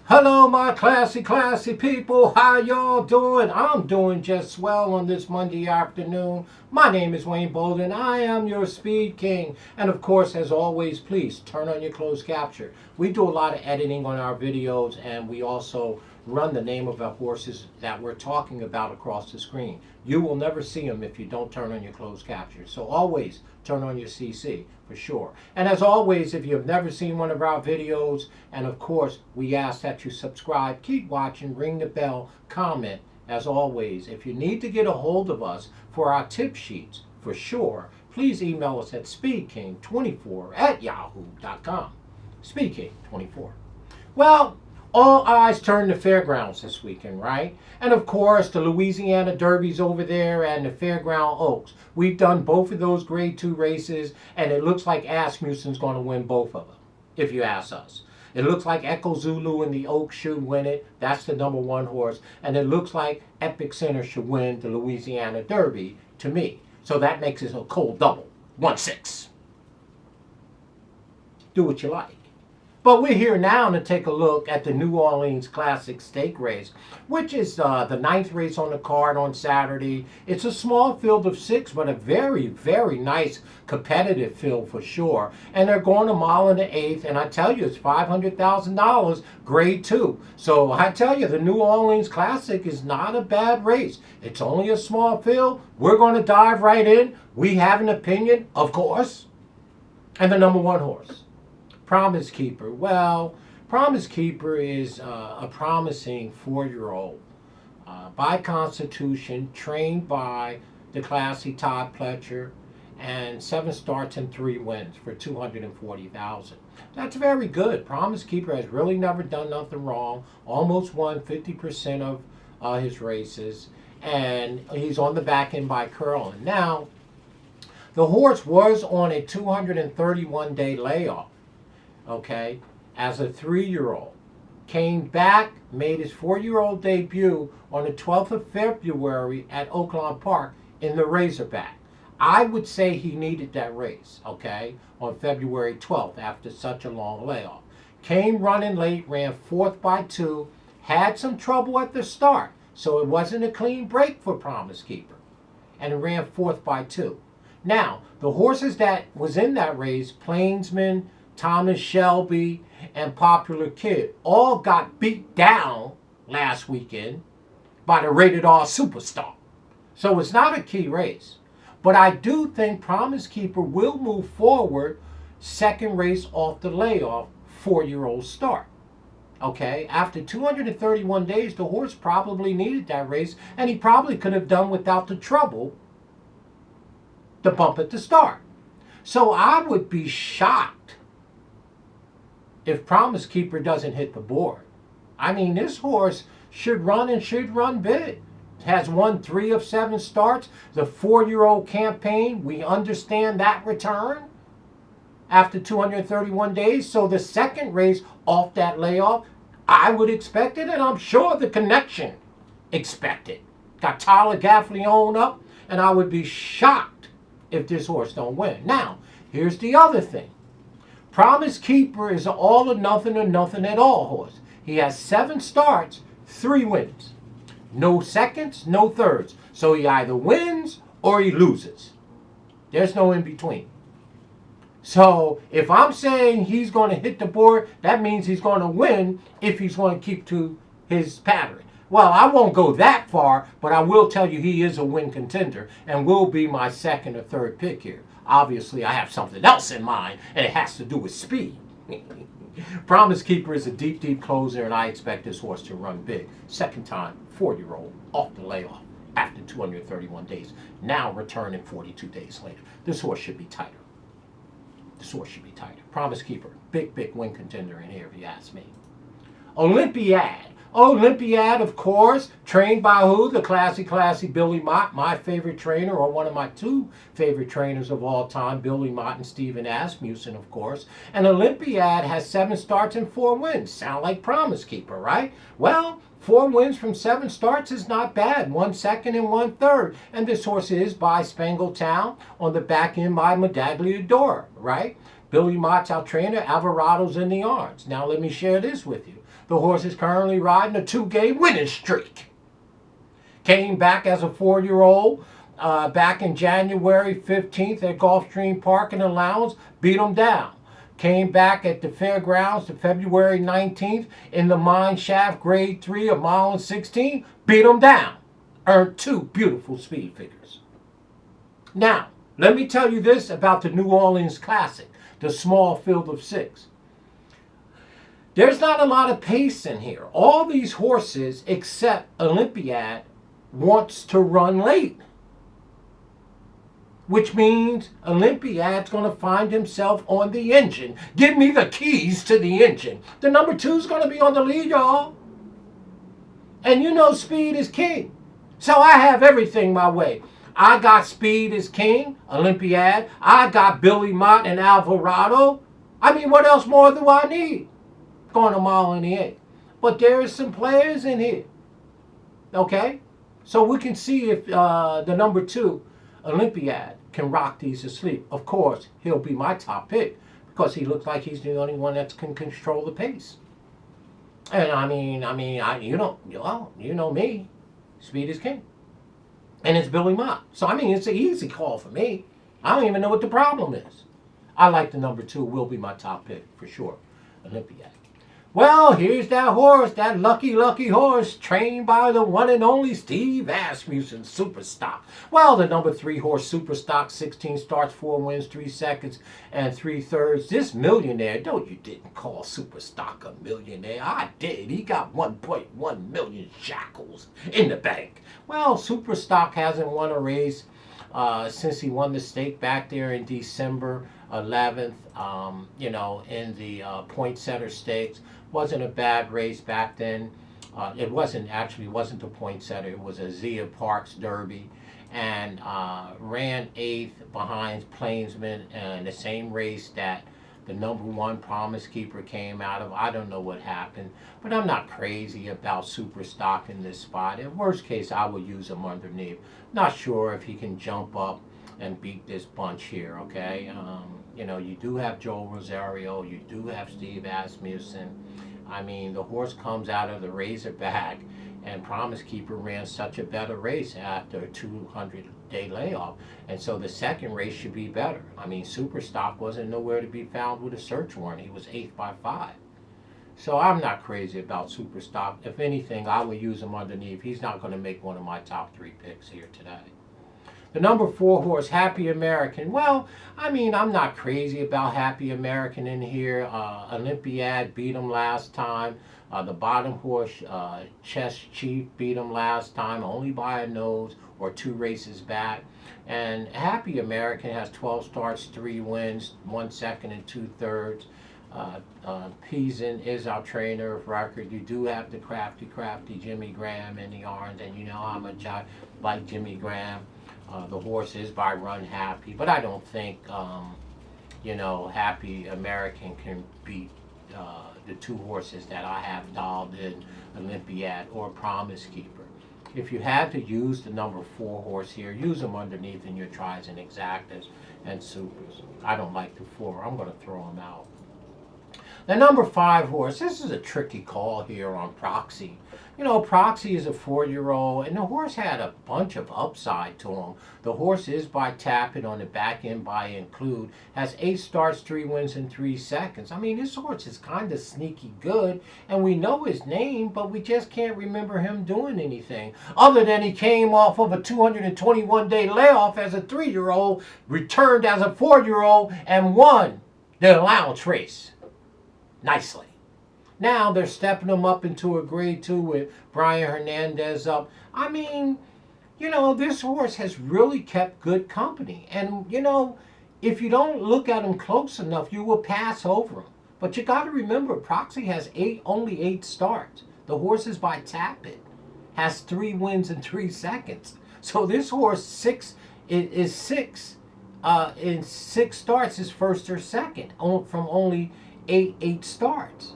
Hello, my classy people. How y'all doing? I'm doing just swell on this Monday afternoon. My name is Wayne Bolden. I am your Speed King. And of course, as always, please turn on your closed capture. We do a lot of editing on our videos, and we also run the name of our horses that we're talking about across the screen. You will never see them if you don't turn on your closed capture. So always turn on your CC for sure. And as always, if you've never seen one of our videos, and of course, we ask that you subscribe, keep watching, ring the bell, comment. As always, if you need to get a hold of us for our tip sheets, for sure, please email us at speedking24@yahoo.com. Speedking24. Well, all eyes turn to fairgrounds this weekend, right? And of course, the Louisiana Derby's over there and the Fairground Oaks. We've done both of those grade 2 races, and it looks like Asmussen's going to win both of them, if you ask us. It looks like Echo Zulu and the Oaks should win it. That's the number 1 horse. And it looks like Epic Center should win the Louisiana Derby to me. So that makes it a cold double. 1-6. Do what you like. But we're here now to take a look at the New Orleans Classic Stake race, which is the 9th race on the card on Saturday. It's a small field of 6, but a very, very nice competitive field for sure. And they're going a mile in the 8th, and I tell you, it's $500,000 grade 2. So I tell you, the New Orleans Classic is not a bad race. It's only a small field. We're going to dive right in. We have an opinion, of course, and the number 1 horse. Promise Keeper. Well, Promise Keeper is a promising 4-year-old by constitution, trained by the classy Todd Pletcher, and 7 starts and 3 wins for $240,000. That's very good. Promise Keeper has really never done nothing wrong. Almost won 50% of his races, and he's on the back end by Curlin. Now, the horse was on a 231-day layoff. Okay, as a 3-year-old. Came back, made his 4-year-old debut on the 12th of February at Oaklawn Park in the Razorback. I would say he needed that race, okay, on February 12th after such a long layoff. Came running late, ran 4th by 2, had some trouble at the start, so it wasn't a clean break for Promise Keeper, and ran 4th by 2. Now, the horses that was in that race, Plainsman, Thomas Shelby, and Popular Kid, all got beat down last weekend by the Rated R Superstar. So it's not a key race. But I do think Promise Keeper will move forward, 2nd race off the layoff, 4-year-old start. Okay, after 231 days, the horse probably needed that race, and he probably could have done without the trouble, the bump at the start. So I would be shocked if Promise Keeper doesn't hit the board. I mean, this horse should run and should run big. Has won 3 of 7 starts. The 4-year-old campaign, we understand that return after 231 days. So the 2nd race off that layoff, I would expect it, and I'm sure the connection expected. Got Tyler Gaffleone up, and I would be shocked if this horse don't win. Now, here's the other thing. Promise Keeper is an all or nothing at all horse. He has 7 starts, 3 wins. No seconds, no thirds. So he either wins or he loses. There's no in between. So if I'm saying he's going to hit the board, that means he's going to win if he's going to keep to his pattern. Well, I won't go that far, but I will tell you he is a win contender and will be my 2nd or 3rd pick here. Obviously, I have something else in mind, and it has to do with speed. Promise Keeper is a deep closer, and I expect this horse to run big. 2nd time, 4-year-old, off the layoff after 231 days. Now returning 42 days later. This horse should be tighter. This horse should be tighter. Promise Keeper, big win contender in here, if you ask me. Olympiad. Olympiad, of course, trained by who? The classy Billy Mott, my favorite trainer, or one of my 2 favorite trainers of all time, Billy Mott and Stephen Asmussen, of course. And Olympiad has 7 starts and 4 wins. Sound like Promise Keeper, right? Well, 4 wins from 7 starts is not bad. 1 second and 1 third. And this horse is by Spangletown on the back end by Medaglia Dora, right? Billy Mott's our trainer. Alvarado's in the yards. Now let me share this with you. The horse is currently riding a 2-game winning streak. Came back as a 4-year-old back in January 15th at Gulfstream Park in the Lowndes. Beat him down. Came back at the fairgrounds to February 19th in the Mine Shaft Grade 3 of mile and 16. Beat him down. Earned 2 beautiful speed figures. Now, let me tell you this about the New Orleans Classic, the small field of 6. There's not a lot of pace in here. All these horses, except Olympiad, wants to run late. Which means Olympiad's going to find himself on the engine. Give me the keys to the engine. The number 2's going to be on the lead, y'all. And you know speed is king. So I have everything my way. I got speed as king, Olympiad. I got Billy Mott and Alvarado. I mean, what else more do I need? Going a mile in the 8. But there is some players in here. Okay? So we can see if the number 2, Olympiad, can rock these to sleep. Of course, he'll be my top pick because he looks like he's the only one that can control the pace. And you know me, speed is king. And it's Billy Mott. So, it's an easy call for me. I don't even know what the problem is. I like the number 2, will be my top pick for sure, Olympiad. Well, here's that horse, that lucky horse, trained by the one and only Steve Asmussen, Superstock. Well, the number 3 horse, Superstock, 16 starts, 4 wins, 3 seconds, and 3/3. This millionaire, no, you didn't call Superstock a millionaire. I did. He got 1.1 million shackles in the bank. Well, Superstock hasn't won a race since he won the stake back there in December 11th, in the Poinsettia Stakes. Wasn't a bad race back then. It wasn't the Poinsettia. It was a Zia Parks Derby, and ran 8th behind Plainsman in the same race that the number 1 Promise Keeper came out of. I don't know what happened, but I'm not crazy about Superstock in this spot. In worst case, I would use him underneath. Not sure if he can jump up and beat this bunch here, okay? You do have Joel Rosario. You do have Steve Asmussen. The horse comes out of the Razorback, and Promise Keeper ran such a better race after a 200-day layoff. And so the second race should be better. Superstock wasn't nowhere to be found with a search warrant. He was 8th by 5. So I'm not crazy about Superstock. If anything, I would use him underneath. He's not going to make one of my top 3 picks here today. The number 4 horse, Happy American. Well, I'm not crazy about Happy American in here. Olympiad beat him last time. The bottom horse, Chess Chief, beat him last time, only by a nose or 2 races back. And Happy American has 12 starts, 3 wins, 1 second and 2/3. Peason is our trainer of record. You do have the crafty Jimmy Graham in the arms, and you know how much I like Jimmy Graham. The horse is by Run Happy, but I don't think, Happy American can beat the 2 horses that I have dialed in, Olympiad or Promise Keeper. If you had to use the number 4 horse here, use them underneath in your tries and exactas and supers. I don't like the 4. I'm going to throw them out. The number 5 horse, this is a tricky call here on Proxy. Proxy is a 4-year-old, and the horse had a bunch of upside to him. The horse is by Tappet on the back end by Include, has 8 starts, 3 wins, and 3 seconds. This horse is kind of sneaky good, and we know his name, but we just can't remember him doing anything. Other than he came off of a 221-day layoff as a 3-year-old, returned as a 4-year-old, and won the allowance race nicely. Now they're stepping him up into a grade 2 with Brian Hernandez up. This horse has really kept good company. And, if you don't look at him close enough, you will pass over him. But you got to remember, Proxy has only 8 starts. The horse is by Tappet, has 3 wins and 3 seconds. So this horse is 6 in 6 starts, is first or second from only 8 starts.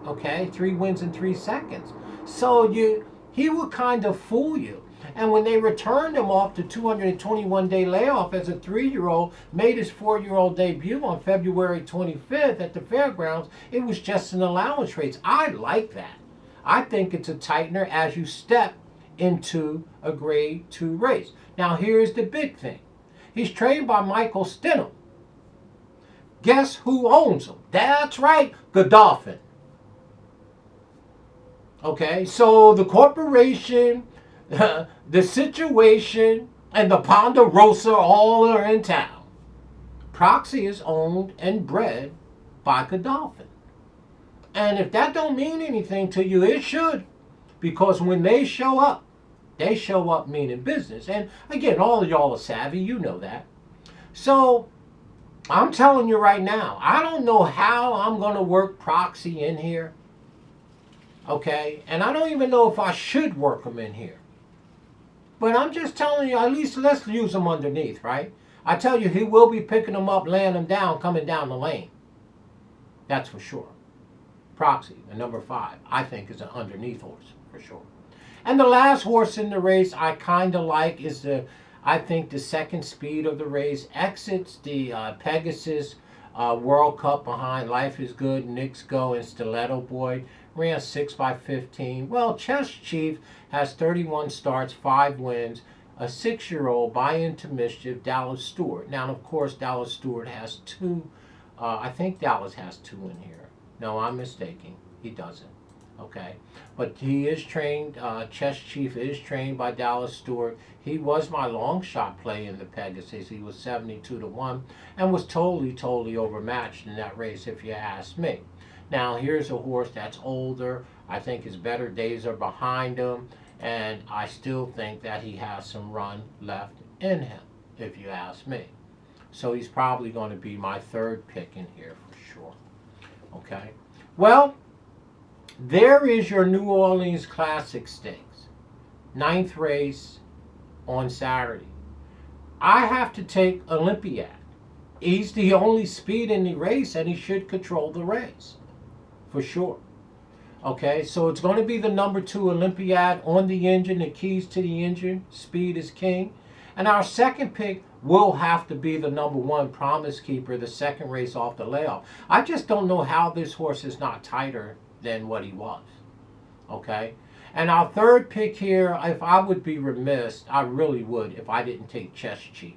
Okay, 3 wins in 3 seconds. So he will kind of fool you. And when they returned him off the 221-day layoff as a 3-year-old, made his 4-year-old debut on February 25th at the fairgrounds, it was just an allowance race. I like that. I think it's a tightener as you step into a grade 2 race. Now here's the big thing. He's trained by Michael Stenham. Guess who owns him? That's right, Godolphin. Okay, so the corporation, the situation, and the Ponderosa all are in town. Proxy is owned and bred by Godolphin. And if that don't mean anything to you, it should. Because when they show up meaning business. And again, all of y'all are savvy, you know that. So I'm telling you right now, I don't know how I'm going to work Proxy in here. Okay? And I don't even know if I should work him in here. But I'm just telling you, at least let's use him underneath, right? I tell you, he will be picking them up, laying them down, coming down the lane. That's for sure. Proxy, the number 5, I think is an underneath horse, for sure. And the last horse in the race I kind of like is I think the second speed of the race. Exits the Pegasus World Cup behind Life is Good, Knicks Go, and Stiletto Boy. Ran 6x15. Well, Chess Chief has 31 starts, 5 wins. A 6-year-old Buy Into Mischief, Dallas Stewart. Now, of course, Dallas Stewart has 2. I think Dallas has 2 in here. No, I'm mistaken. He doesn't. Okay, but he is trained, Chess Chief is trained by Dallas Stewart. He was my long shot play in the Pegasus. He was 72-1 and was totally overmatched in that race, if you ask me. Now, here's a horse that's older. I think his better days are behind him, and I still think that he has some run left in him, if you ask me. So he's probably going to be my 3rd pick in here for sure. Okay, well, there is your New Orleans Classic Stakes. 9th race on Saturday. I have to take Olympiad. He's the only speed in the race, and he should control the race. For sure. Okay, so it's going to be the number 2 Olympiad on the engine, the keys to the engine. Speed is king. And our second pick will have to be the number 1 Promise Keeper, the second race off the layoff. I just don't know how this horse is not tighter than what he was. Okay? And our third pick here, if I would be remiss, I really would if I didn't take Chess Chief.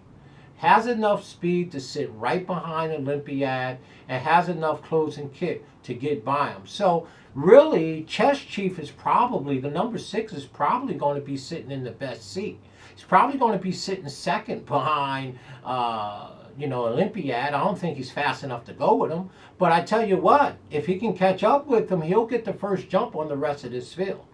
Has enough speed to sit right behind Olympiad and has enough closing kick to get by him. So really, Chess Chief is probably, the number 6 is probably going to be sitting in the best seat. He's probably going to be sitting second behind Olympiad. I don't think he's fast enough to go with him. But I tell you what, if he can catch up with him, he'll get the first jump on the rest of this field.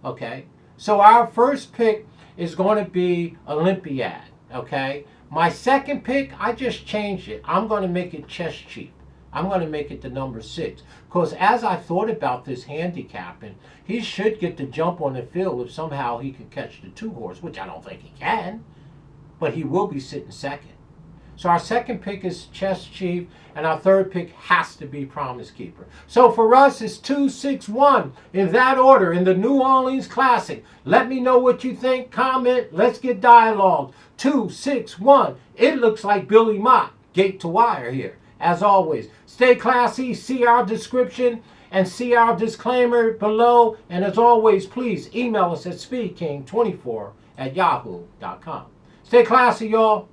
Okay? So our first pick is going to be Olympiad. Okay? My second pick, I just changed it. I'm going to make it Chess Chief. I'm going to make it the number 6. Because as I thought about this handicapping, he should get the jump on the field if somehow he can catch the 2 horse, which I don't think he can. But he will be sitting second. So our second pick is Chess Chief, and our third pick has to be Promise Keeper. So for us, it's 2, 6, 1 in that order in the New Orleans Classic. Let me know what you think. Comment. Let's get dialogue. 2, 6, 1. It looks like Billy Mott, gate to wire here. As always, stay classy. See our description and see our disclaimer below. And as always, please email us at speedking24@yahoo.com. Stay classy, y'all.